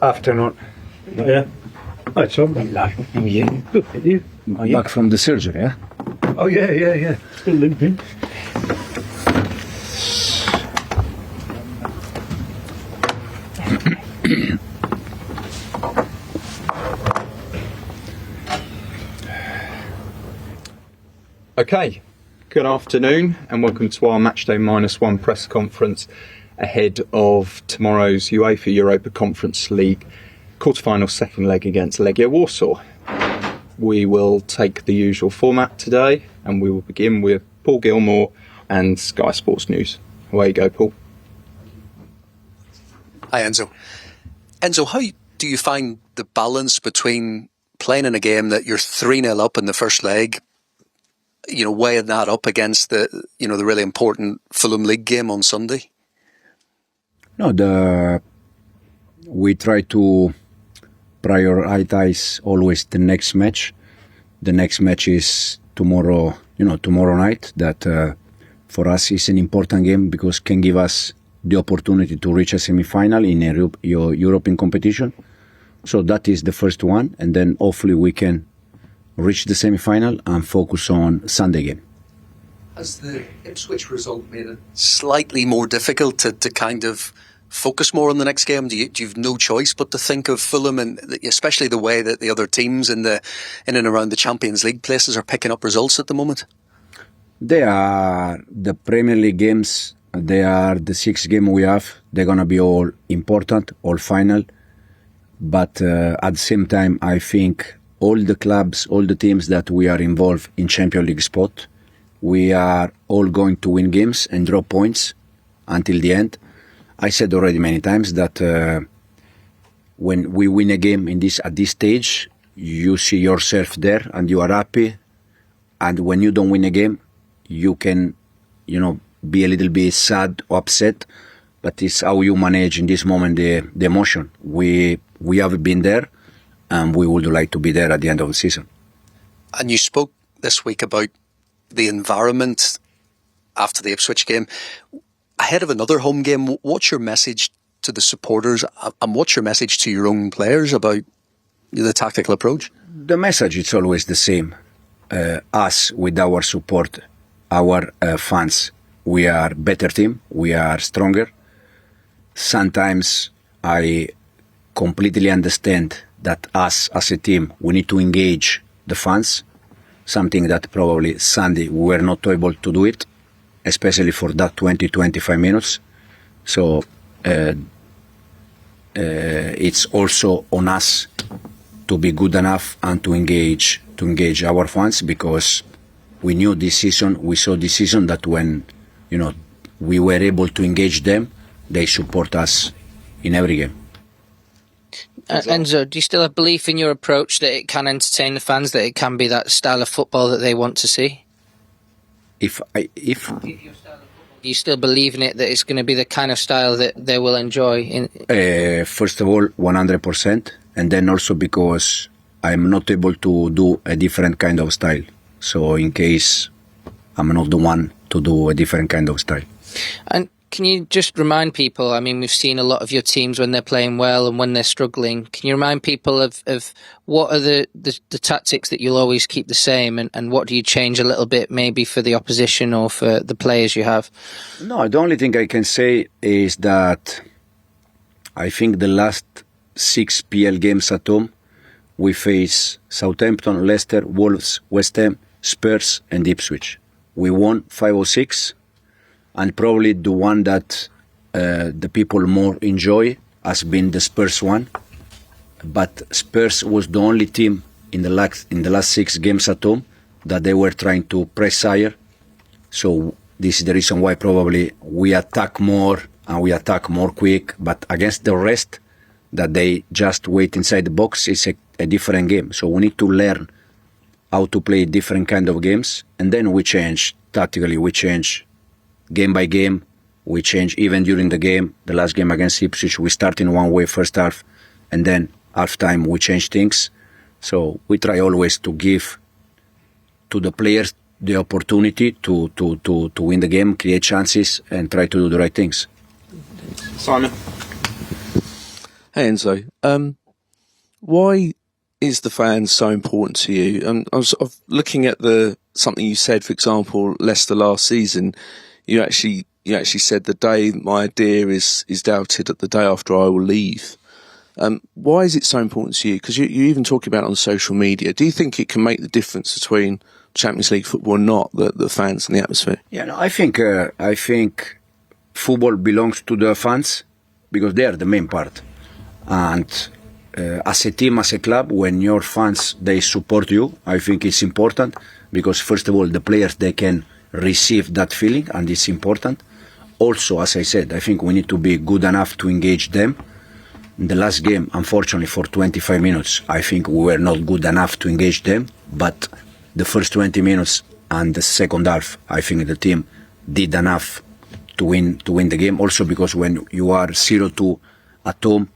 Afternoon. Yeah. Hi, Tom. Hello. How are you? Good. You? Back from the surgery, yeah? Oh, yeah. Still limping. Okay, good afternoon and welcome to our Matchday -1 press conference ahead of tomorrow's UEFA Europa Conference League quarter-final second leg against Legia Warsaw. We will take the usual format today and we will begin with Paul Gilmore and Sky Sports News. Away you go, Paul. Hi, Enzo. Enzo, how do you find the balance between playing in a game that you're 3-0 up in the first leg, weighing that up against the really important Fulham League game on Sunday? No, we try to prioritize always the next match. The next match is tomorrow night. That for us is an important game because can give us the opportunity to reach a semi-final in a European competition. So that is the first one, and then hopefully we can reach the semi-final and focus on Sunday game. Has the Ipswich result made it slightly more difficult to kind of focus more on the next game? Do you have no choice but to think of Fulham, and especially the way that the other teams in and around the Champions League places are picking up results at the moment? They are the Premier League games. They are the 6 games we have. They're going to be all important, all final. But at the same time, I think all the clubs, all the teams that we are involved in Champions League spot, we are all going to win games and draw points until the end. I said already many times that when we win a game at this stage, you see yourself there and you are happy. And when you don't win a game, you can, be a little bit sad or upset. But it's how you manage in this moment the emotion. We have been there, and we would like to be there at the end of the season. And you spoke this week about the environment after the Ipswich game. Ahead of another home game, what's your message to the supporters and what's your message to your own players about the tactical approach? The message is always the same. Us, with our support, our fans, we are a better team, we are stronger. Sometimes I completely understand that us as a team, we need to engage the fans, something that probably Sunday we were not able to do it, especially for that 20-25 minutes. So it's also on us to be good enough and to engage our fans, because we knew this season, we saw this season that when we were able to engage them, they support us in every game. Enzo, do you still have belief in your approach that it can entertain the fans, that it can be that style of football that they want to see? If Do you still believe in it, that it's going to be the kind of style that they will enjoy? First of all, 100%, and then also because I'm not able to do a different kind of style. So in case I'm not the one to do a different kind of style. And can you just remind people, I mean, we've seen a lot of your teams when they're playing well and when they're struggling. Can you remind people of what are the tactics that you'll always keep the same, and what do you change a little bit maybe for the opposition or for the players you have? No, the only thing I can say is that I think the last 6 PL games at home, we face Southampton, Leicester, Wolves, West Ham, Spurs and Ipswich. We won 5 or 6. And probably the one that the people more enjoy has been the Spurs one. But Spurs was the only team in the last 6 games at home that they were trying to press higher. So this is the reason why probably we attack more and we attack more quick. But against the rest, that they just wait inside the box, is a different game. So we need to learn how to play different kind of games. And then we change tactically, we change game by game, we change even during the game. The last game against Ipswich, we start in one way first half, and then half time we change things. So we try always to give to the players the opportunity to win the game, create chances, and try to do the right things. Simon? Hey Enzo, why is the fans so important to you? I was looking at something you said, for example, Leicester last season. You actually said the day my idea is doubted, at the day after I will leave. Why is it so important to you? Because you even talk about it on social media. Do you think it can make the difference between Champions League football and not, the fans and the atmosphere? Yeah, no, I think football belongs to the fans because they are the main part. And as a team, as a club, when your fans, they support you, I think it's important because, first of all, the players, they can receive that feeling, and it's important. Also, as I said, I think we need to be good enough to engage them. In the last game, unfortunately, for 25 minutes, I think we were not good enough to engage them. But the first 20 minutes and the second half, I think the team did enough to win the game. Also because when you are 0-2 at home,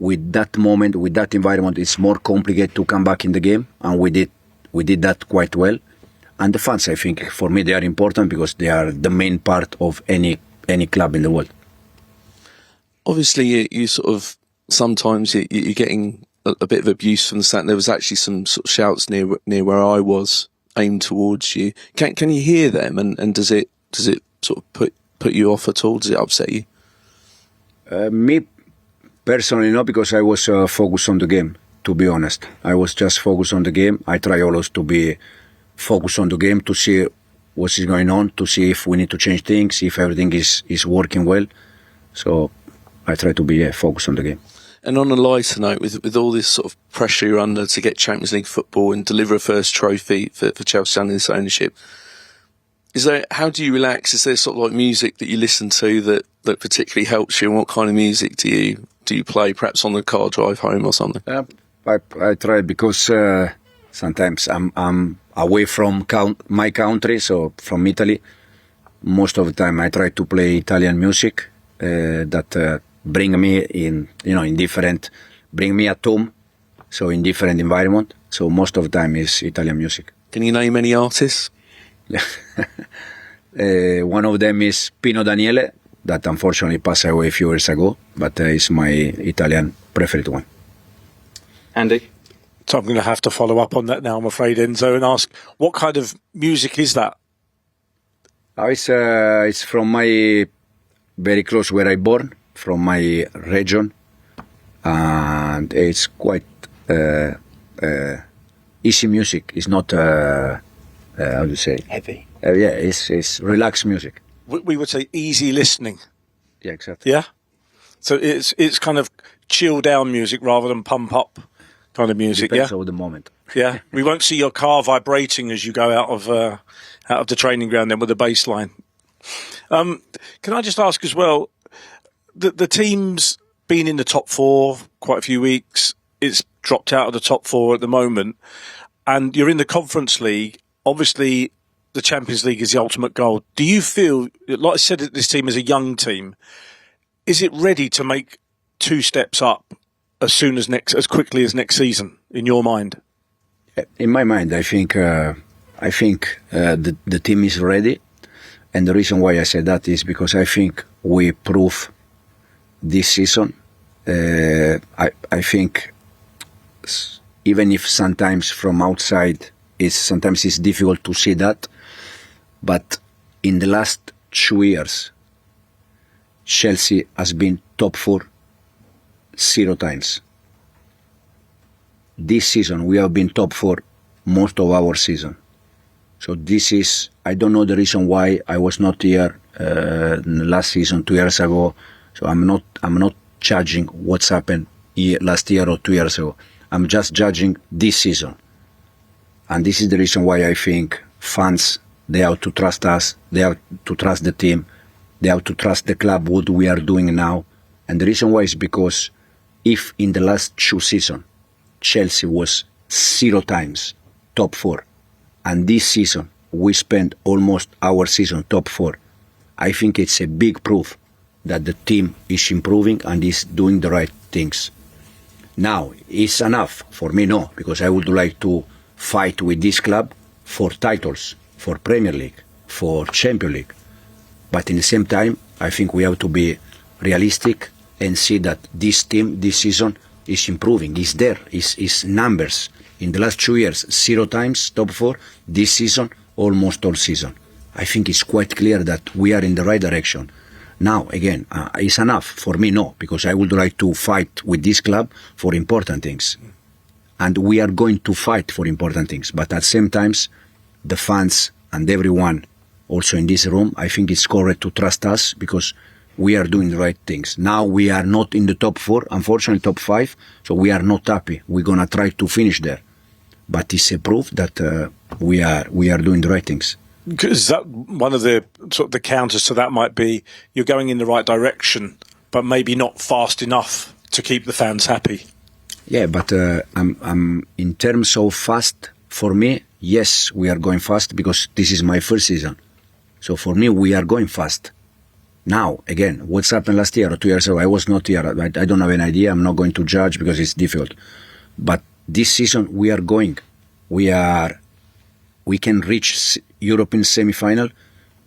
with that moment, with that environment, it's more complicated to come back in the game, and we did that quite well. And the fans, I think, for me, they are important because they are the main part of any club in the world. Obviously, you sort of sometimes you're getting a bit of abuse from the stand. There was actually some sort of shouts near where I was aimed towards you. Can you hear them? And does it sort of put you off at all? Does it upset you? Me personally, no, because I was focused on the game. To be honest, I was just focused on the game. I try always to be focused on the game to see what is going on, to see if we need to change things, if everything is working well. So I try to be focused on the game. And on a lighter note, with all this sort of pressure you're under to get Champions League football and deliver a first trophy for Chelsea under this ownership, how do you relax? Is there sort of like music that you listen to that particularly helps you? And what kind of music do you play, perhaps on the car drive home or something? I try because sometimes I'm away from my country, so from Italy. Most of the time I try to play Italian music that bring me bring me at home, so in different environment. So most of the time is Italian music. Can you name any artists? One of them is Pino Daniele, that unfortunately passed away a few years ago, but is my Italian preferred one. Andy? So I'm going to have to follow up on that now, I'm afraid, Enzo, and ask, what kind of music is that? It's from my very close where I born, from my region, and it's quite easy music. It's not how do you say, Heavy. Yeah, it's relaxed music. We would say easy listening. Yeah, exactly. Yeah, so it's kind of chill down music rather than pump up kind of music. Depends yeah, on the moment. Yeah, we won't see your car vibrating as you go out of the training ground then with the bass line. Can I just ask as well, the team's been in the top four quite a few weeks. It's dropped out of the top four at the moment, and you're in the Conference League. Obviously, the Champions League is the ultimate goal. Do you feel, like I said, that this team is a young team? Is it ready to make 2 steps up as quickly as next season? In your mind? In my mind, I think the team is ready, and the reason why I said that is because I think we prove this season. I think even if sometimes from outside sometimes it's difficult to see that, but in the last 2 years, Chelsea has been top 4 0 times. This season we have been top 4 most of our season. So this is, I don't know the reason why I was not here last season 2 years ago. So I'm not judging what's happened last year or 2 years ago. I'm just judging this season. And this is the reason why I think fans, they have to trust us, they have to trust the team, they have to trust the club, what we are doing now. And the reason why is because if in the last 2 seasons, Chelsea was 0 times top 4, and this season we spent almost our season top 4, I think it's a big proof that the team is improving and is doing the right things. Now, is enough? For me, no, because I would like to fight with this club for titles, for Premier League, for Champions League. But in the same time, I think we have to be realistic and see that this team this season is improving, is there, is numbers. In the last 2 years, 0 times top 4. This season, almost all season. I think it's quite clear that we are in the right direction. Now, again, is enough? For me, no, because I would like to fight with this club for important things. And we are going to fight for important things. But at the same time, the fans and everyone also in this room, I think it's correct to trust us because we are doing the right things. Now we are not in the top 4, unfortunately top 5, so we are not happy. We're going to try to finish there. But it's a proof that we are doing the right things. Because that one of the sort of the counters to that might be you're going in the right direction, but maybe not fast enough to keep the fans happy. Yeah, but I'm in terms of fast, for me, yes, we are going fast because this is my first season. So for me, we are going fast. Now, again, what's happened last year or 2 years ago, I was not here. I don't have an idea. I'm not going to judge because it's difficult. But this season, we are going. We can reach European semi-final.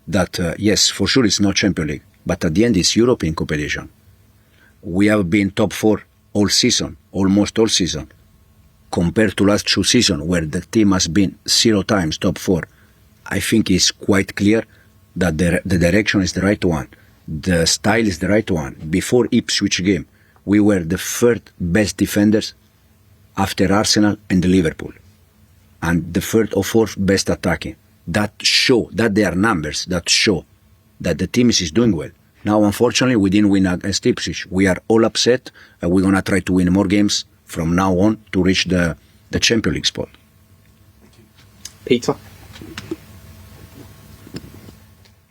That, yes, for sure it's not Champions League. But at the end, it's European competition. We have been top 4 all season, almost all season. Compared to last 2 seasons, where the team has been 0 times top 4, I think it's quite clear that the direction is the right one. The style is the right one. Before Ipswich game, we were the third best defenders after Arsenal and Liverpool. And the third or fourth best attacking. That show, that they are numbers, that show that the team is doing well. Now, unfortunately, we didn't win against Ipswich. We are all upset. We're going to try to win more games from now on to reach the Champions League spot. Peter?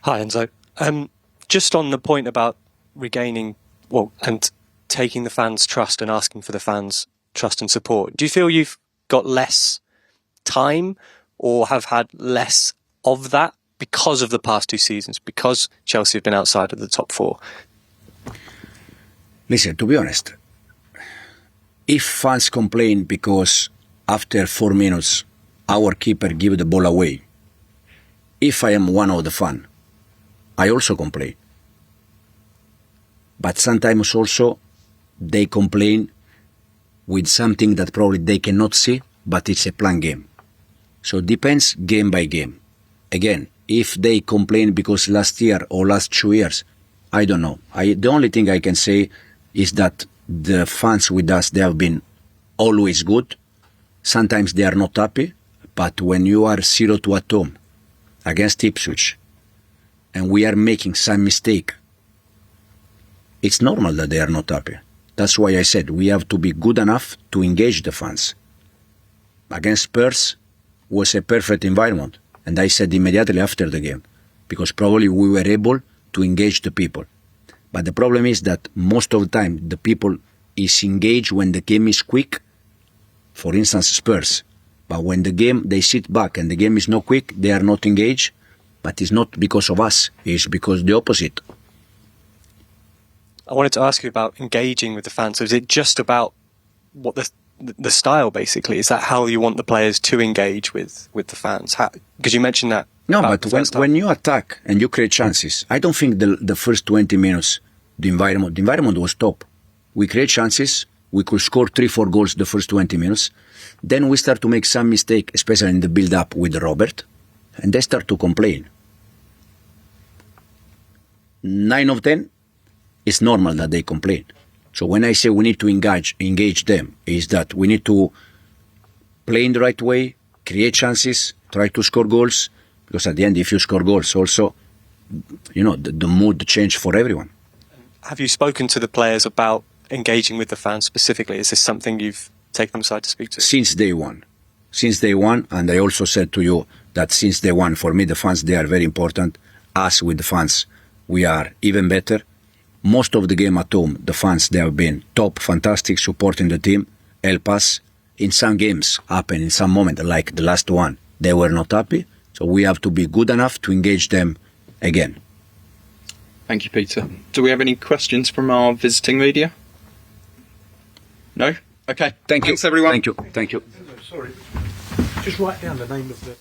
Hi, Enzo. Just on the point about regaining, and taking the fans' trust and asking for the fans' trust and support, do you feel you've got less time or have had less of that because of the past 2 seasons, because Chelsea have been outside of the top 4? Listen, to be honest, if fans complain because after 4 minutes our keeper give the ball away, if I am one of the fans, I also complain. But sometimes also they complain with something that probably they cannot see, but it's a planned game. So it depends game by game. Again, if they complain because last year or last 2 years, I don't know. The only thing I can say is that the fans with us, they have been always good. Sometimes they are not happy, but when you are 0-2 at home against Ipswich, and we are making some mistake, it's normal that they are not happy. That's why I said we have to be good enough to engage the fans. Against Spurs was a perfect environment, and I said immediately after the game, because probably we were able to engage the people. But the problem is that most of the time the people is engaged when the game is quick, for instance Spurs. But when the game, they sit back and the game is not quick, they are not engaged. But it's not because of us, it's because the opposite. I wanted to ask you about engaging with the fans. So is it just about what the style, basically? Is that how you want the players to engage with the fans? Because you mentioned that. No, but when you attack and you create chances, I don't think the first 20 minutes, the environment was top. We create chances, we could score 3-4 goals the first 20 minutes. Then we start to make some mistake, especially in the build-up with Robert. And they start to complain. 9 of 10, it's normal that they complain. So when I say we need to engage them, is that we need to play in the right way, create chances, try to score goals. Because at the end, if you score goals, also, the mood change for everyone. Have you spoken to the players about engaging with the fans specifically? Is this something you've taken them aside to speak to? Since day one. Since day one, and I also said to you that since day one, for me, the fans, they are very important. Us with the fans, we are even better. Most of the game at home, the fans, they have been top, fantastic, supporting the team, help us. In some games, happen in some moment, like the last one, they were not happy. So we have to be good enough to engage them again. Thank you, Peter. Do we have any questions from our visiting media? No? Okay. Thanks, everyone. Thank you. Sorry. Just write down the name of the...